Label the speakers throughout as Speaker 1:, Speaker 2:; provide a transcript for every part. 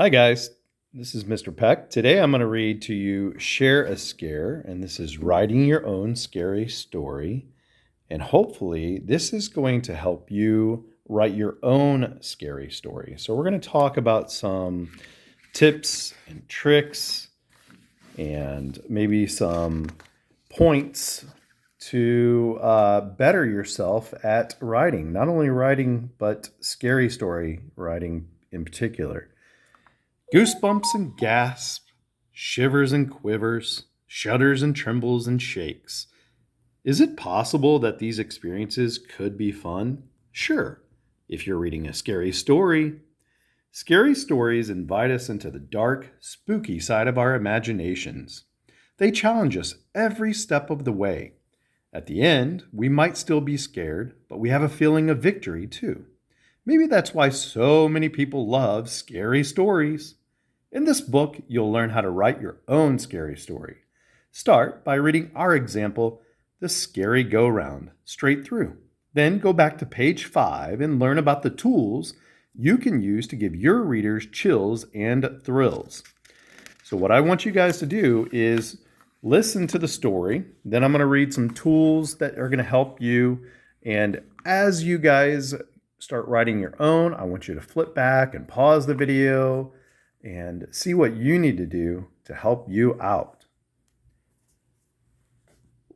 Speaker 1: Hi, guys. This is Mr. Peck. Today I'm going to read to you Share a Scare, and this is writing your own scary story. And hopefully, this is going to help you write your own scary story. So, we're going to talk about some tips and tricks and maybe some points to better yourself at writing, not only writing, but scary story writing in particular. Goosebumps and gasps, shivers and quivers, shudders and trembles and shakes. Is it possible that these experiences could be fun? Sure, if you're reading a scary story. Scary stories invite us into the dark, spooky side of our imaginations. They challenge us every step of the way. At the end, we might still be scared, but we have a feeling of victory too. Maybe that's why so many people love scary stories. In this book, you'll learn how to write your own scary story. Start by reading our example, The Scary Go Round, straight through. Then go back to page 5 and learn about the tools you can use to give your readers chills and thrills. So, what I want you guys to do is listen to the story. Then I'm going to read some tools that are going to help you. And as you guys start writing your own, I want you to flip back and pause the video and see what you need to do to help you out.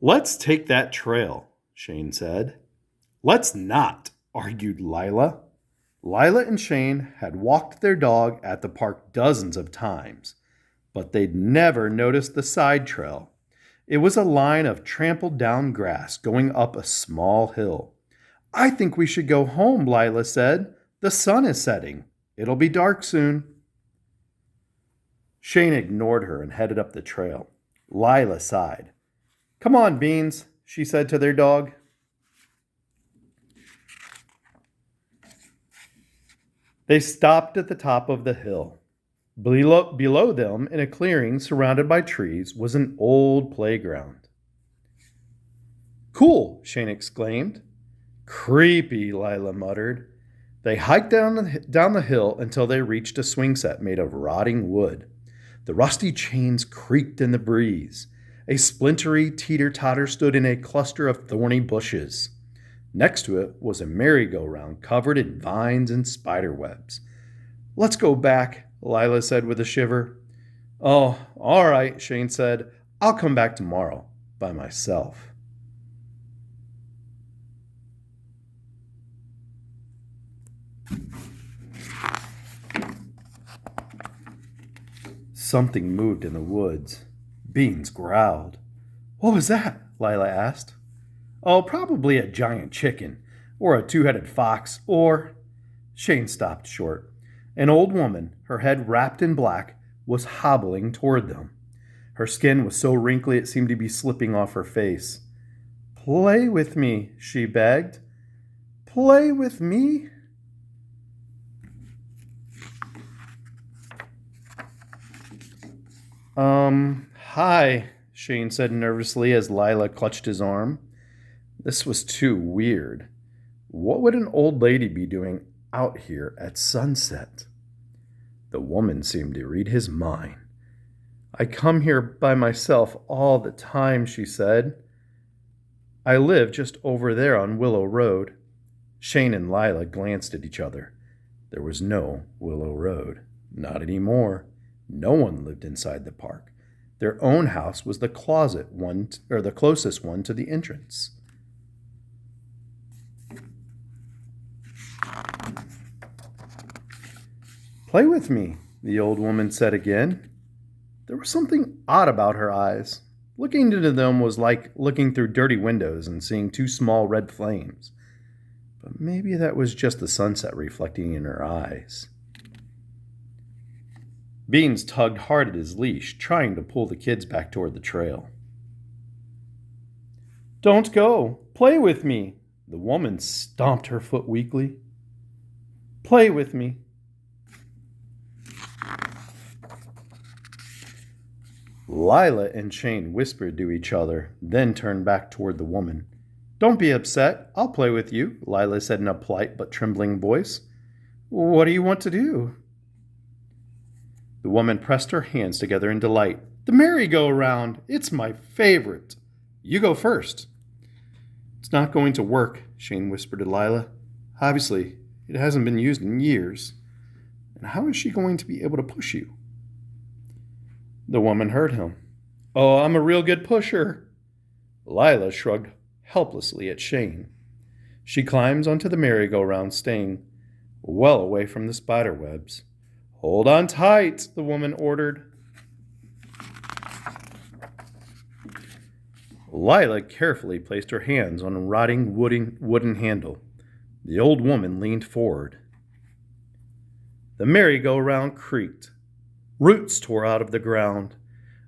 Speaker 1: Let's take that trail, Shane said. Let's not, argued Lila. Lila and Shane had walked their dog at the park dozens of times, but they'd never noticed the side trail. It was a line of trampled down grass going up a small hill. I think we should go home, Lila said. The sun is setting. It'll be dark soon. Shane ignored her and headed up the trail. Lila sighed. Come on, Beans, she said to their dog. They stopped at the top of the hill. Below them, in a clearing surrounded by trees, was an old playground. Cool, Shane exclaimed. Creepy, Lila muttered. They hiked down the hill until they reached a swing set made of rotting wood. The rusty chains creaked in the breeze. A splintery teeter-totter stood in a cluster of thorny bushes. Next to it was a merry-go-round covered in vines and spider webs. Let's go back, Lila said with a shiver. Oh, all right, Shane said. I'll come back tomorrow by myself. Something moved in the woods. Beans growled. What was that? Lila asked. Oh, probably a giant chicken, or a two-headed fox, or... Shane stopped short. An old woman, her head wrapped in black, was hobbling toward them. Her skin was so wrinkly it seemed to be slipping off her face. Play with me, she begged. Play with me? Hi, Shane said nervously as Lila clutched his arm. This was too weird. What would an old lady be doing out here at sunset? The woman seemed to read his mind. I come here by myself all the time, she said. I live just over there on Willow Road. Shane and Lila glanced at each other. There was no Willow Road. Not anymore. No one lived inside the park. Their own house was the closest one to the entrance. Play with me, the old woman said again. There was something odd about her eyes. Looking into them was like looking through dirty windows and seeing two small red flames. But maybe that was just the sunset reflecting in her eyes. Beans tugged hard at his leash, trying to pull the kids back toward the trail. Don't go. Play with me. The woman stomped her foot weakly. Play with me. Lila and Shane whispered to each other, then turned back toward the woman. Don't be upset. I'll play with you, Lila said in a polite but trembling voice. What do you want to do? The woman pressed her hands together in delight. The merry-go-round, it's my favorite. You go first. It's not going to work, Shane whispered to Lila. Obviously, it hasn't been used in years. And how is she going to be able to push you? The woman heard him. Oh, I'm a real good pusher. Lila shrugged helplessly at Shane. She climbs onto the merry-go-round, staying well away from the spider webs. Hold on tight, the woman ordered. Lila carefully placed her hands on a rotting wooden handle. The old woman leaned forward. The merry-go-round creaked. Roots tore out of the ground,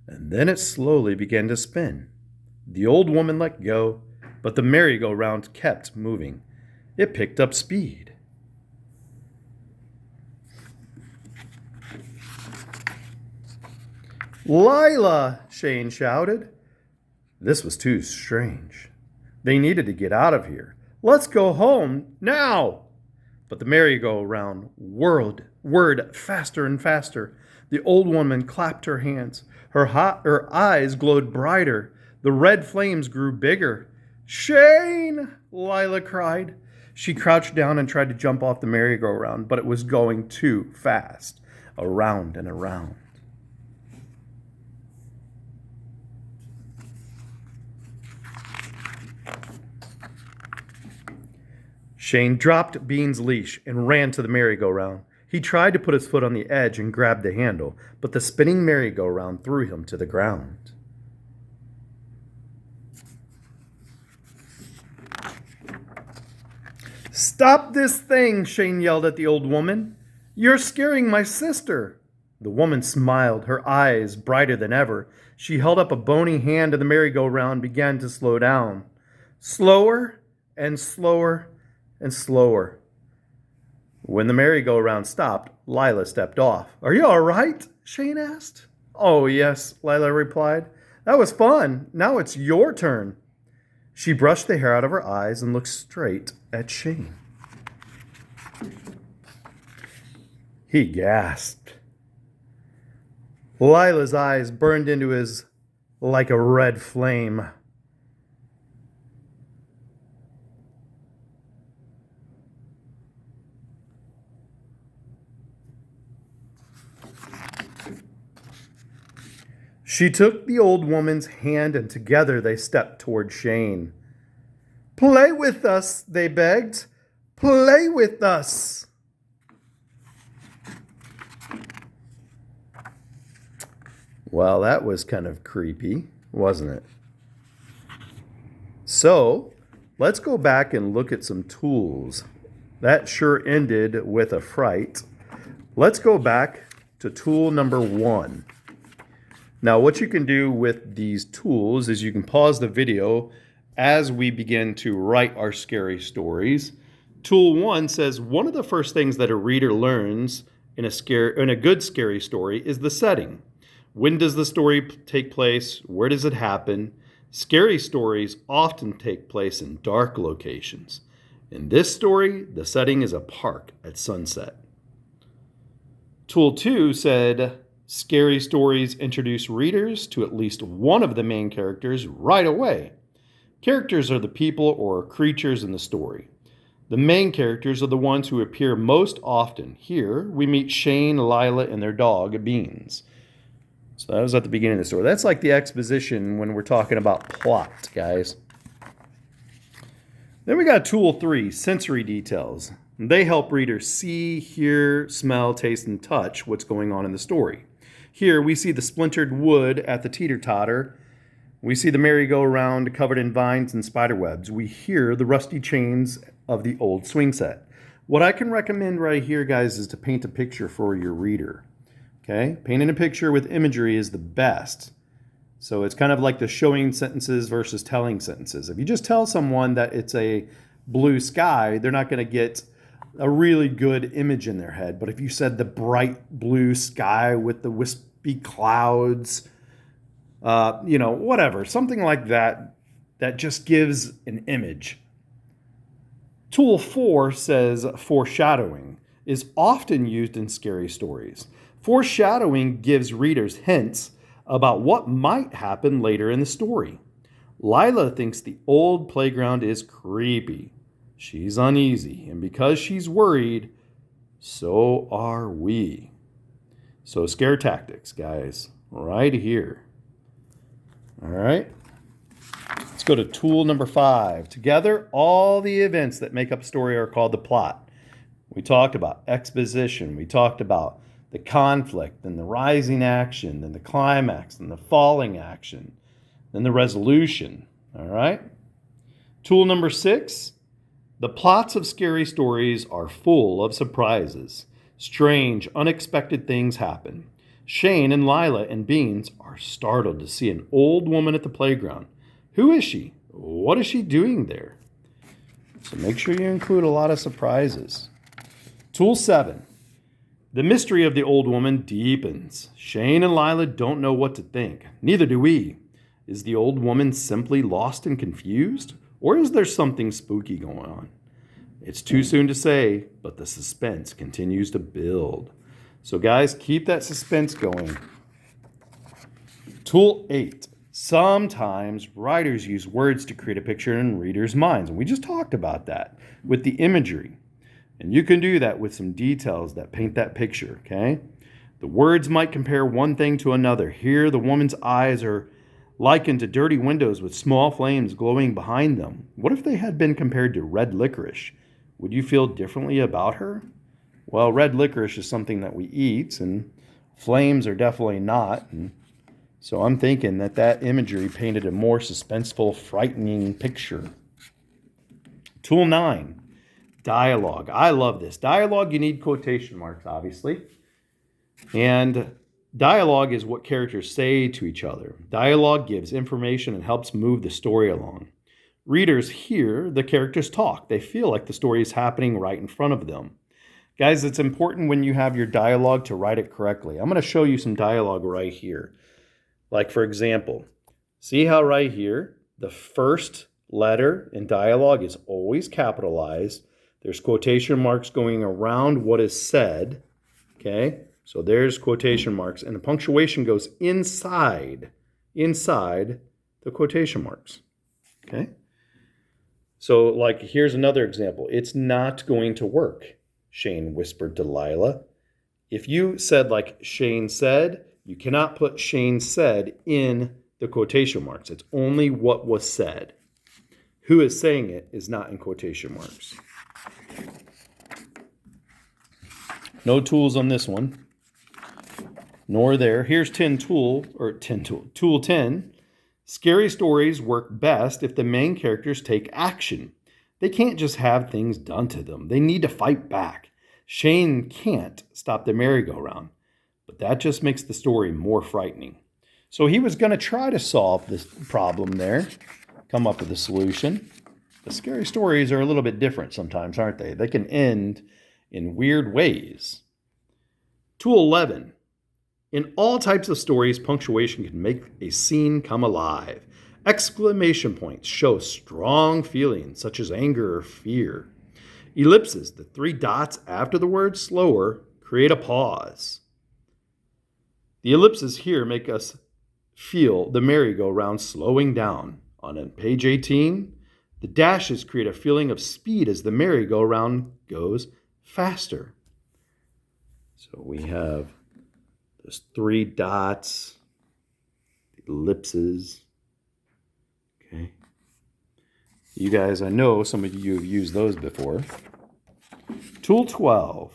Speaker 1: and then it slowly began to spin. The old woman let go, but the merry-go-round kept moving. It picked up speed. Lila, Shane shouted. This was too strange. They needed to get out of here. Let's go home, now! But the merry-go-round whirred faster and faster. The old woman clapped her hands. Her eyes glowed brighter. The red flames grew bigger. Shane! Lila cried. She crouched down and tried to jump off the merry-go-round, but it was going too fast. Around and around. Shane dropped Bean's leash and ran to the merry-go-round. He tried to put his foot on the edge and grab the handle, but the spinning merry-go-round threw him to the ground. Stop this thing, Shane yelled at the old woman. You're scaring my sister. The woman smiled, her eyes brighter than ever. She held up a bony hand and the merry-go-round and began to slow down. Slower and slower and slower. When the merry-go-round stopped, Lila stepped off. Are you all right? Shane asked. Oh, yes, Lila replied. That was fun. Now it's your turn. She brushed the hair out of her eyes and looked straight at Shane. He gasped. Lila's eyes burned into his like a red flame. She took the old woman's hand and together they stepped toward Shane. Play with us, they begged. Play with us. Well, that was kind of creepy, wasn't it? So, let's go back and look at some tools. That sure ended with a fright. Let's go back to tool number 1. Now, what you can do with these tools is you can pause the video as we begin to write our scary stories. Tool 1 says one of the first things that a reader learns in a good scary story is the setting. When does the story take place? Where does it happen? Scary stories often take place in dark locations. In this story, the setting is a park at sunset. Tool 2 said, scary stories introduce readers to at least one of the main characters right away. Characters are the people or creatures in the story. The main characters are the ones who appear most often. Here, we meet Shane, Lila, and their dog, Beans. So that was at the beginning of the story. That's like the exposition when we're talking about plot, guys. Then we got tool 3, sensory details. They help readers see, hear, smell, taste, and touch what's going on in the story. Here we see the splintered wood at the teeter-totter. We see the merry-go-round covered in vines and spiderwebs. We hear the rusty chains of the old swing set. What I can recommend right here, guys, is to paint a picture for your reader. Okay? Painting a picture with imagery is the best. So it's kind of like the showing sentences versus telling sentences. If you just tell someone that it's a blue sky, they're not going to get a really good image in their head. But if you said the bright blue sky with the wispy clouds, whatever, something like that, that just gives an image. Tool 4 says foreshadowing. is often used in scary stories. Foreshadowing gives readers hints about what might happen later in the story. Lila thinks the old playground is creepy. She's uneasy, and because she's worried, so are we. So, scare tactics, guys, right here. All right. Let's go to tool number 5. Together, all the events that make up a story are called the plot. We talked about exposition. We talked about the conflict, then the rising action, then the climax, then the falling action, then the resolution. All right. Tool number 6. The plots of scary stories are full of surprises. Strange, unexpected things happen. Shane and Lila and Beans are startled to see an old woman at the playground. Who is she? What is she doing there? So make sure you include a lot of surprises. Tool 7. The mystery of the old woman deepens. Shane and Lila don't know what to think. Neither do we. Is the old woman simply lost and confused? Or is there something spooky going on? It's too soon to say, but the suspense continues to build. So guys, keep that suspense going. Tool 8. Sometimes writers use words to create a picture in readers' minds. And we just talked about that with the imagery. And you can do that with some details that paint that picture, okay? The words might compare one thing to another. Here, the woman's eyes are likened to dirty windows with small flames glowing behind them. What if they had been compared to red licorice? Would you feel differently about her? Well, red licorice is something that we eat, and flames are definitely not. And so I'm thinking that that imagery painted a more suspenseful, frightening picture. Tool 9, dialogue. I love this. Dialogue, you need quotation marks, obviously. And dialogue is what characters say to each other. Dialogue gives information and helps move the story along. Readers hear the characters talk. They feel like the story is happening right in front of them. Guys, it's important when you have your dialogue to write it correctly. I'm going to show you some dialogue right here. Like, for example, see how right here, the first letter in dialogue is always capitalized. There's quotation marks going around what is said. Okay, so there's quotation marks, and the punctuation goes inside the quotation marks. Okay, so like here's another example. It's not going to work, Shane whispered to Lila. If you said like Shane said, you cannot put Shane said in the quotation marks. It's only what was said. Who is saying it is not in quotation marks. No tools on this one, nor there. Here's tool 10. Scary stories work best if the main characters take action. They can't just have things done to them. They need to fight back. Shane can't stop the merry-go-round, but that just makes the story more frightening. So he was going to try to solve this problem there, come up with a solution. The scary stories are a little bit different sometimes, aren't they? They can end in weird ways. Tool 11. In all types of stories, punctuation can make a scene come alive. Exclamation points show strong feelings such as anger or fear. Ellipses, the 3 dots after the word slower, create a pause. The ellipses here make us feel the merry-go-round slowing down. On page 18, the dashes create a feeling of speed as the merry-go-round goes faster. So we have those 3 dots, the ellipses. Okay. You guys, I know some of you have used those before. Tool 12.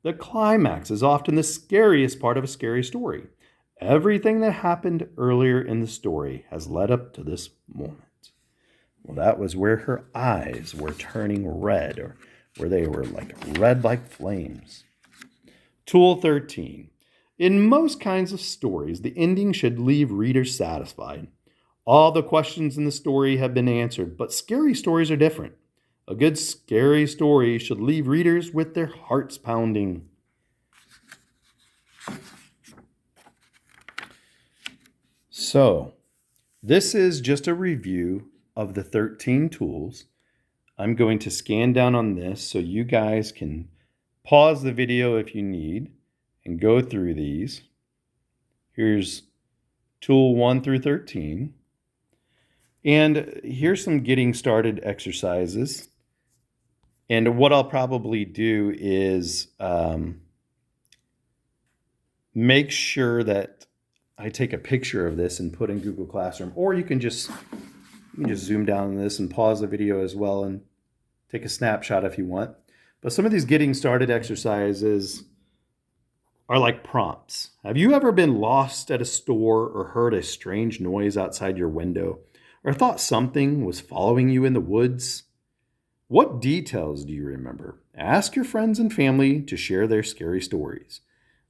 Speaker 1: The climax is often the scariest part of a scary story. Everything that happened earlier in the story has led up to this moment. Well, that was where her eyes were turning red, or where they were like red like flames. Tool 13. In most kinds of stories, the ending should leave readers satisfied. All the questions in the story have been answered, but scary stories are different. A good scary story should leave readers with their hearts pounding. So, this is just a review of the 13 tools. I'm going to scan down on this so you guys can Pause the video if you need and go through these. Here's tool 1 through 13. And here's some getting started exercises. And what I'll probably do is make sure that I take a picture of this and put in Google Classroom, or you can just zoom down on this and pause the video as well and take a snapshot if you want. But some of these getting started exercises are like prompts. Have you ever been lost at a store or heard a strange noise outside your window, or thought something was following you in the woods? What details do you remember? Ask your friends and family to share their scary stories.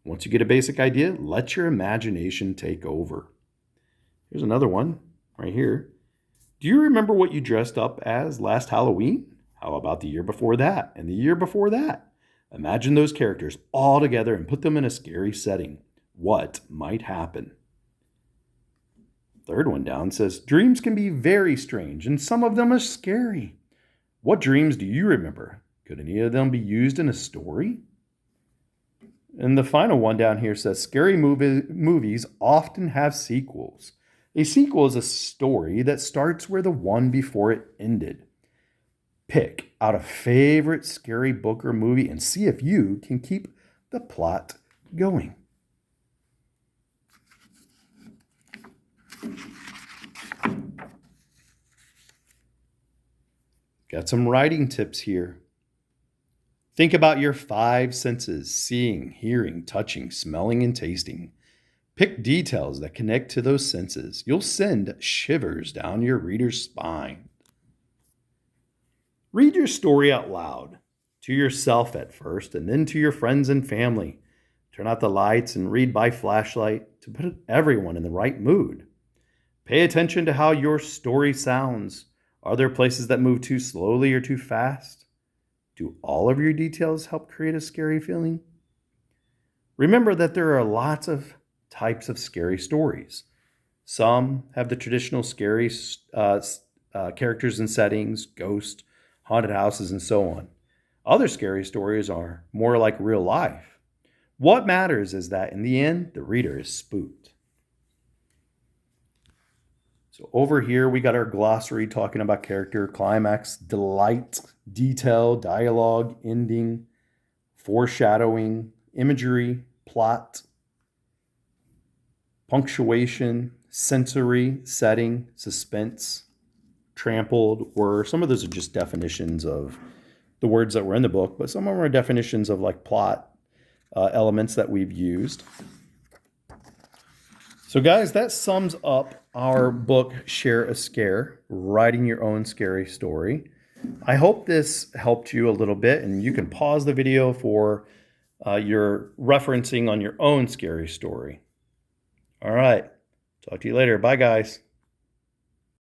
Speaker 1: Once you get a basic idea, let your imagination take over. Here's another one right here. Do you remember what you dressed up as last Halloween? How about the year before that and the year before that? Imagine those characters all together and put them in a scary setting. What might happen? Third one down says, dreams can be very strange and some of them are scary. What dreams do you remember? Could any of them be used in a story? And the final one down here says, scary movies often have sequels. A sequel is a story that starts where the one before it ended. Pick out a favorite scary book or movie and see if you can keep the plot going. Got some writing tips here. Think about your 5 senses: seeing, hearing, touching, smelling, and tasting. Pick details that connect to those senses. You'll send shivers down your reader's spine. Read your story out loud, to yourself at first, and then to your friends and family. Turn out the lights and read by flashlight to put everyone in the right mood. Pay attention to how your story sounds. Are there places that move too slowly or too fast? Do all of your details help create a scary feeling? Remember that there are lots of types of scary stories. Some have the traditional scary characters and settings, ghosts, haunted houses, and so on. Other scary stories are more like real life. What matters is that in the end, the reader is spooked. So over here, we got our glossary talking about character, climax, delight, detail, dialogue, ending, foreshadowing, imagery, plot, punctuation, sensory, setting, suspense, trampled, were. Some of those are just definitions of the words that were in the book, but some of them are definitions of like plot elements that we've used. So guys, that sums up our book, Share a Scare, Writing Your Own Scary Story. I hope this helped you a little bit, and you can pause the video for your referencing on your own scary story. All right, talk to you later. Bye, guys.